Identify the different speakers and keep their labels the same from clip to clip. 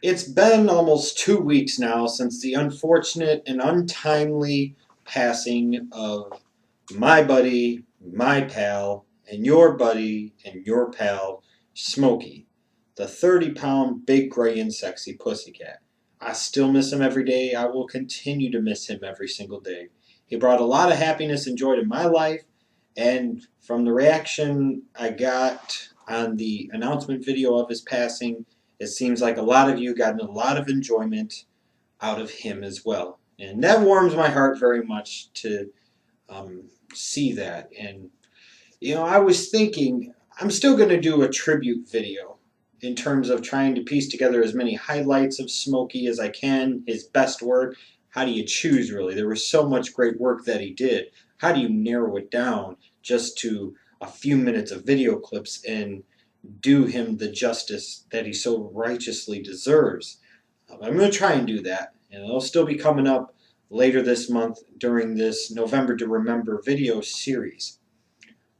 Speaker 1: It's been almost 2 weeks now since the unfortunate and untimely passing of my buddy, my pal, and your buddy and your pal, Smokey, the 30-pound big gray and sexy pussycat. I still miss him every day. I will continue to miss him every single day. He brought a lot of happiness and joy to my life, and from the reaction I got on the announcement video of his passing, it seems like a lot of you got a lot of enjoyment out of him as well. And that warms my heart very much to see that. And, I was thinking I'm still going to do a tribute video in terms of trying to piece together as many highlights of Smokey as I can, his best work. How do you choose, really? There was so much great work that he did. How do you narrow it down just to a few minutes of video clips and do him the justice that he so righteously deserves? I'm going to try and do that, and it'll still be coming up later this month during this November to Remember video series.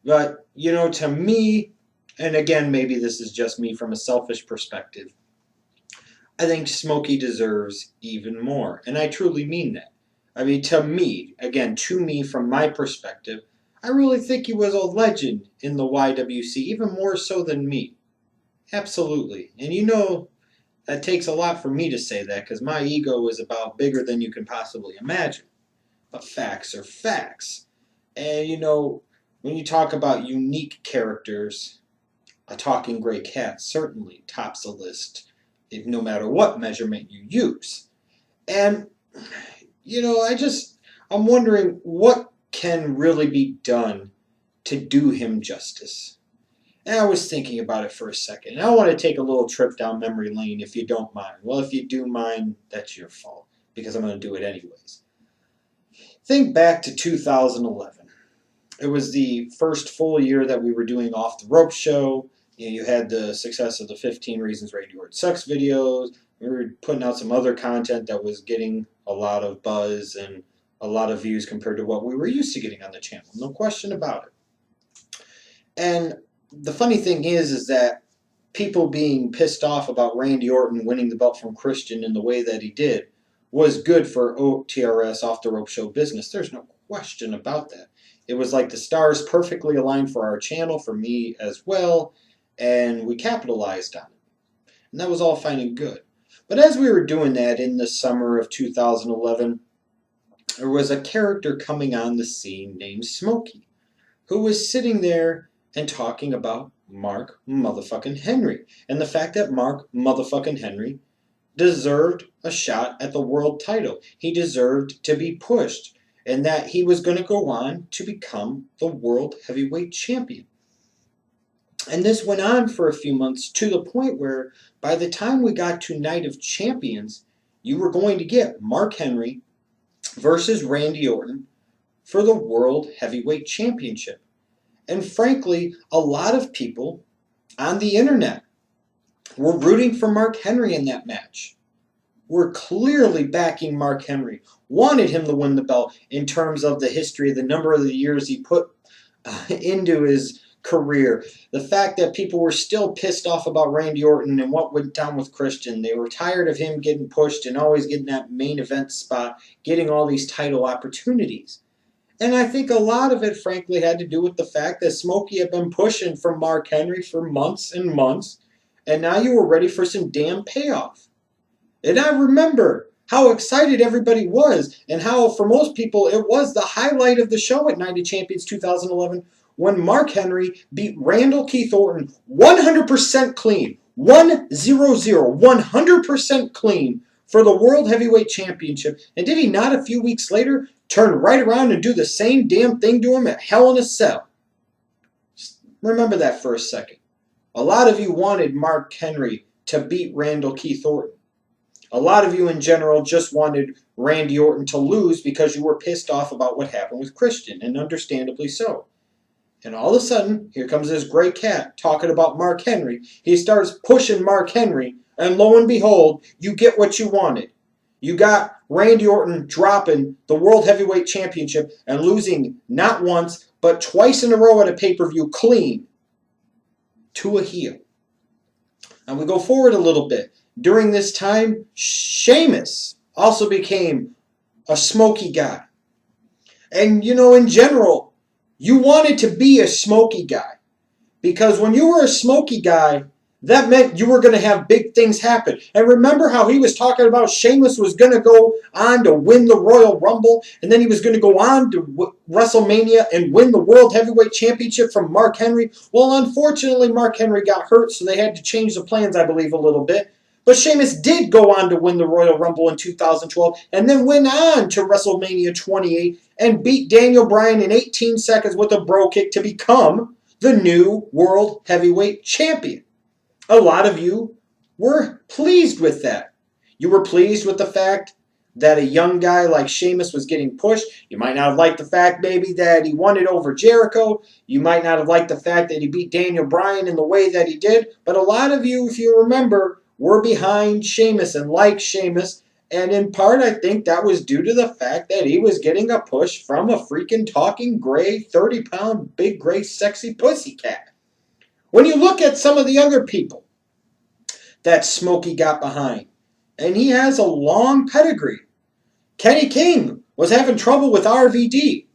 Speaker 1: But, to me, and again, maybe this is just me from a selfish perspective, I think Smokey deserves even more, and I truly mean that. I mean, to me, again, to me, from my perspective, I really think he was a legend in the YWC, even more so than me. Absolutely. And that takes a lot for me to say that, because my ego is about bigger than you can possibly imagine. But facts are facts. And when you talk about unique characters, a talking gray cat certainly tops the list, no matter what measurement you use. And, I'm wondering what can really be done to do him justice. And I was thinking about it for a second. And I want to take a little trip down memory lane if you don't mind. Well, if you do mind, that's your fault, because I'm going to do it anyways. Think back to 2011. It was the first full year that we were doing Off the Rope Show. You had the success of the 15 Reasons Randy Orton Sucks videos. We were putting out some other content that was getting a lot of buzz and a lot of views compared to what we were used to getting on the channel. No question about it. And the funny thing is that people being pissed off about Randy Orton winning the belt from Christian in the way that he did was good for OTRS Off the Rope Show business. There's no question about that. It was like the stars perfectly aligned for our channel, for me as well, and we capitalized on it. And that was all fine and good. But as we were doing that in the summer of 2011, there was a character coming on the scene named Smokey, who was sitting there and talking about Mark motherfucking Henry, and the fact that Mark motherfucking Henry deserved a shot at the world title. He deserved to be pushed, and that he was going to go on to become the world heavyweight champion. And this went on for a few months, to the point where by the time we got to Night of Champions, you were going to get Mark Henry versus Randy Orton for the World Heavyweight Championship. And frankly, a lot of people on the internet were rooting for Mark Henry in that match. Were clearly backing Mark Henry, wanted him to win the belt in terms of the history, the number of the years he put into his career. The fact that people were still pissed off about Randy Orton and what went down with Christian. They were tired of him getting pushed and always getting that main event spot, getting all these title opportunities. And I think a lot of it, frankly, had to do with the fact that Smokey had been pushing for Mark Henry for months and months, and now you were ready for some damn payoff. And I remember how excited everybody was, and how, for most people, it was the highlight of the show at Night of Champions 2011, when Mark Henry beat Randall Keith Orton 100% clean, 100% clean for the World Heavyweight Championship. And did he not, a few weeks later, turn right around and do the same damn thing to him at Hell in a Cell? Just remember that for a second. A lot of you wanted Mark Henry to beat Randall Keith Orton. A lot of you in general just wanted Randy Orton to lose because you were pissed off about what happened with Christian, and understandably so. And all of a sudden, here comes this gray cat talking about Mark Henry. He starts pushing Mark Henry, and lo and behold, you get what you wanted. You got Randy Orton dropping the World Heavyweight Championship and losing not once, but twice in a row at a pay-per-view clean to a heel. And we go forward a little bit. during this time, Sheamus also became a Smokey guy. And, in general, you wanted to be a Smokey guy. Because when you were a Smokey guy, that meant you were going to have big things happen. And remember how he was talking about Sheamus was going to go on to win the Royal Rumble, and then he was going to go on to WrestleMania and win the World Heavyweight Championship from Mark Henry? Well, unfortunately, Mark Henry got hurt, so they had to change the plans, I believe, a little bit. But Sheamus did go on to win the Royal Rumble in 2012, and then went on to WrestleMania 28 and beat Daniel Bryan in 18 seconds with a bro kick to become the new World Heavyweight Champion. A lot of you were pleased with that. You were pleased with the fact that a young guy like Sheamus was getting pushed. You might not have liked the fact maybe that he won it over Jericho. You might not have liked the fact that he beat Daniel Bryan in the way that he did. But a lot of you, if you remember, were behind Sheamus and liked Sheamus. And in part, I think that was due to the fact that he was getting a push from a freaking talking gray, 30-pound, big gray, sexy pussycat. When you look at some of the other people that Smokey got behind, and he has a long pedigree. Kenny King was having trouble with RVD.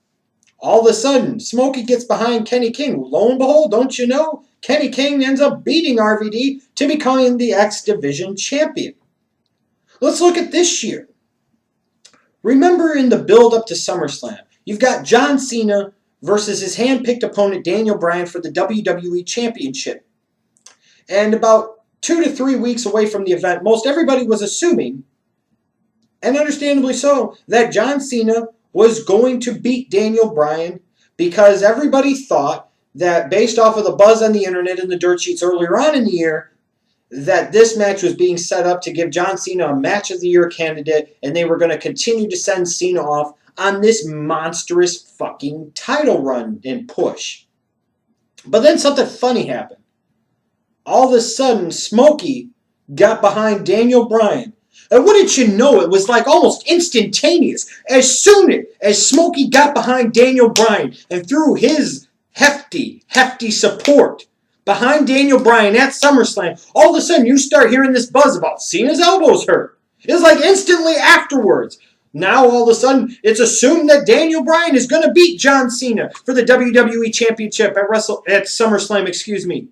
Speaker 1: All of a sudden, Smokey gets behind Kenny King. Lo and behold, don't you know, Kenny King ends up beating RVD to becoming the X Division champion. Let's look at this year. Remember in the build-up to SummerSlam, you've got John Cena versus his hand-picked opponent Daniel Bryan for the WWE Championship. And about 2 to 3 weeks away from the event, most everybody was assuming, and understandably so, that John Cena was going to beat Daniel Bryan because everybody thought that based off of the buzz on the internet and the dirt sheets earlier on in the year, that this match was being set up to give John Cena a Match of the Year candidate, and they were going to continue to send Cena off on this monstrous fucking title run and push. But then something funny happened. All of a sudden, Smokey got behind Daniel Bryan. And wouldn't you know, it was like almost instantaneous. As soon as Smokey got behind Daniel Bryan and threw his hefty support behind Daniel Bryan at SummerSlam, all of a sudden you start hearing this buzz about Cena's elbows hurt. It was like instantly afterwards. Now, all of a sudden, it's assumed that Daniel Bryan is going to beat John Cena for the WWE Championship at SummerSlam,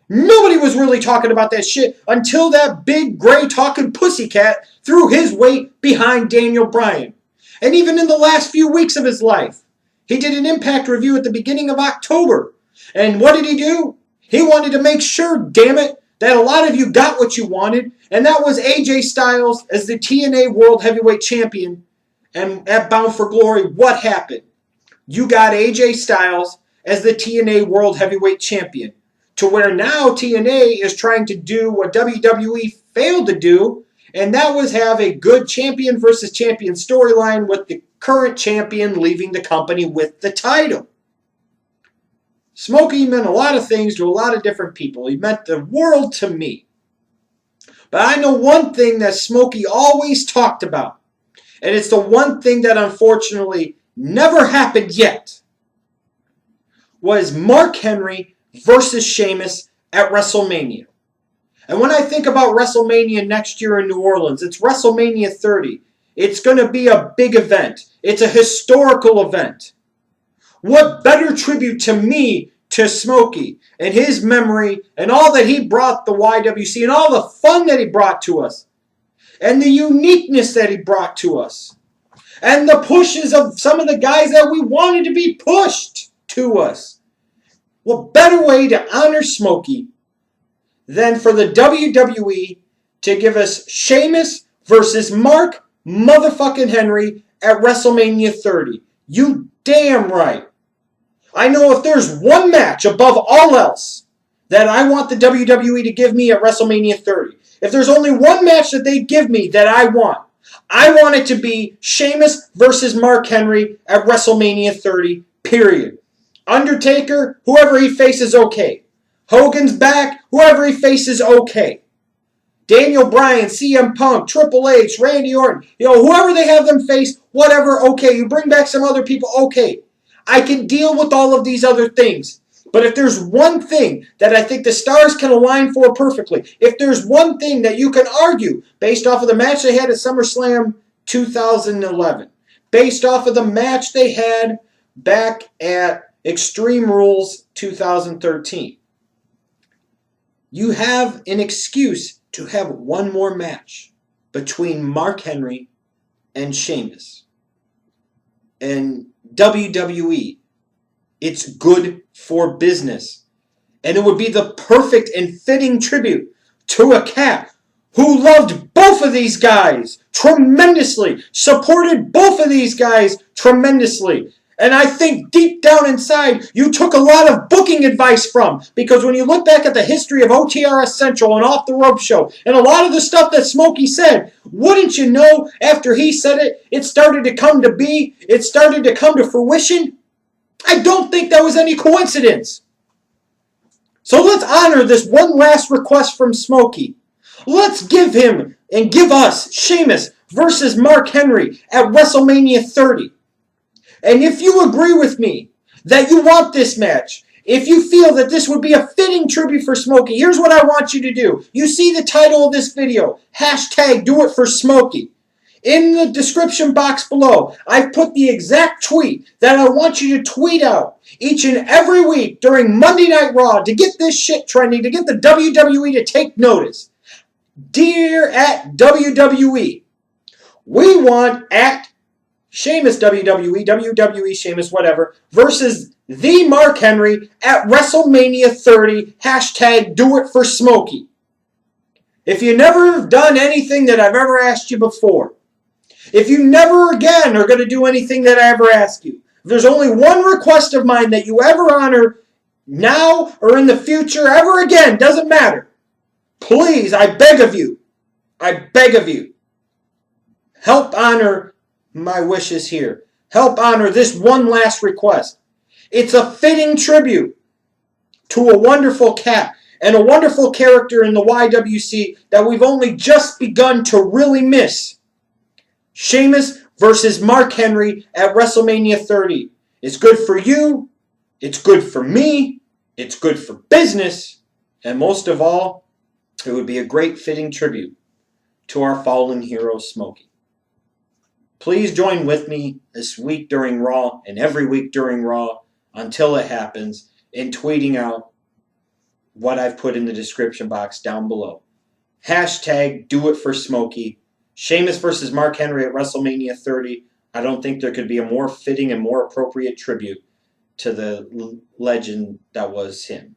Speaker 1: Nobody was really talking about that shit until that big gray talking pussycat threw his weight behind Daniel Bryan. And even in the last few weeks of his life, he did an Impact review at the beginning of October. And what did he do? He wanted to make sure, damn it, that a lot of you got what you wanted, and that was AJ Styles as the TNA World Heavyweight Champion. And at Bound for Glory, what happened? You got AJ Styles as the TNA World Heavyweight Champion. To where now TNA is trying to do what WWE failed to do, and that was have a good champion versus champion storyline with the current champion leaving the company with the title. Smokey meant a lot of things to a lot of different people. He meant the world to me. But I know one thing that Smokey always talked about, and it's the one thing that unfortunately never happened yet, was Mark Henry versus Sheamus at WrestleMania. And when I think about WrestleMania next year in New Orleans, it's WrestleMania 30. It's going to be a big event. It's a historical event. What better tribute to me, to Smokey, and his memory, and all that he brought the YWC, and all the fun that he brought to us, and the uniqueness that he brought to us, and the pushes of some of the guys that we wanted to be pushed to us. What better way to honor Smokey than for the WWE to give us Sheamus versus Mark motherfucking Henry at WrestleMania 30? You damn right. I know if there's one match above all else that I want the WWE to give me at WrestleMania 30, if there's only one match that they give me that I want it to be Sheamus versus Mark Henry at WrestleMania 30, period. Undertaker, whoever he faces, okay. Hogan's back, whoever he faces, okay. Daniel Bryan, CM Punk, Triple H, Randy Orton, whoever they have them face, whatever, okay. You bring back some other people, okay. I can deal with all of these other things. But if there's one thing that I think the stars can align for perfectly, if there's one thing that you can argue based off of the match they had at SummerSlam 2011, based off of the match they had back at Extreme Rules 2013, you have an excuse to have one more match between Mark Henry and Sheamus. And WWE, it's good for business. And it would be the perfect and fitting tribute to a cat who loved both of these guys tremendously, supported both of these guys tremendously. And I think deep down inside, you took a lot of booking advice from. Because when you look back at the history of OTRSCentral and Off the Rope Show, and a lot of the stuff that Smokey said, wouldn't you know, after he said it, it started to come to be, it started to come to fruition? I don't think that was any coincidence. So let's honor this one last request from Smokey. Let's give him and give us Sheamus versus Mark Henry at WrestleMania 30. And if you agree with me that you want this match, if you feel that this would be a fitting tribute for Smokey, here's what I want you to do. You see the title of this video, hashtag Do It For Smokey. In the description box below, I've put the exact tweet that I want you to tweet out each and every week during Monday Night Raw to get this shit trending, to get the WWE to take notice. Dear at WWE, we want at Sheamus WWE Sheamus whatever, versus the Mark Henry at WrestleMania 30, hashtag Do It For Smokey. If you never have done anything that I've ever asked you before, if you never again are going to do anything that I ever ask you, if there's only one request of mine that you ever honor now or in the future, ever again, doesn't matter, please, I beg of you, help honor my wishes here. Help honor this one last request. It's a fitting tribute to a wonderful cat and a wonderful character in the YWC that we've only just begun to really miss. Sheamus versus Mark Henry at WrestleMania 30. It's good for you. It's good for me. It's good for business. And most of all, it would be a great fitting tribute to our fallen hero, Smokey. Please join with me this week during Raw and every week during Raw until it happens in tweeting out what I've put in the description box down below. Hashtag Do It For Smokey. Sheamus versus Mark Henry at WrestleMania 30. I don't think there could be a more fitting and more appropriate tribute to the legend that was him.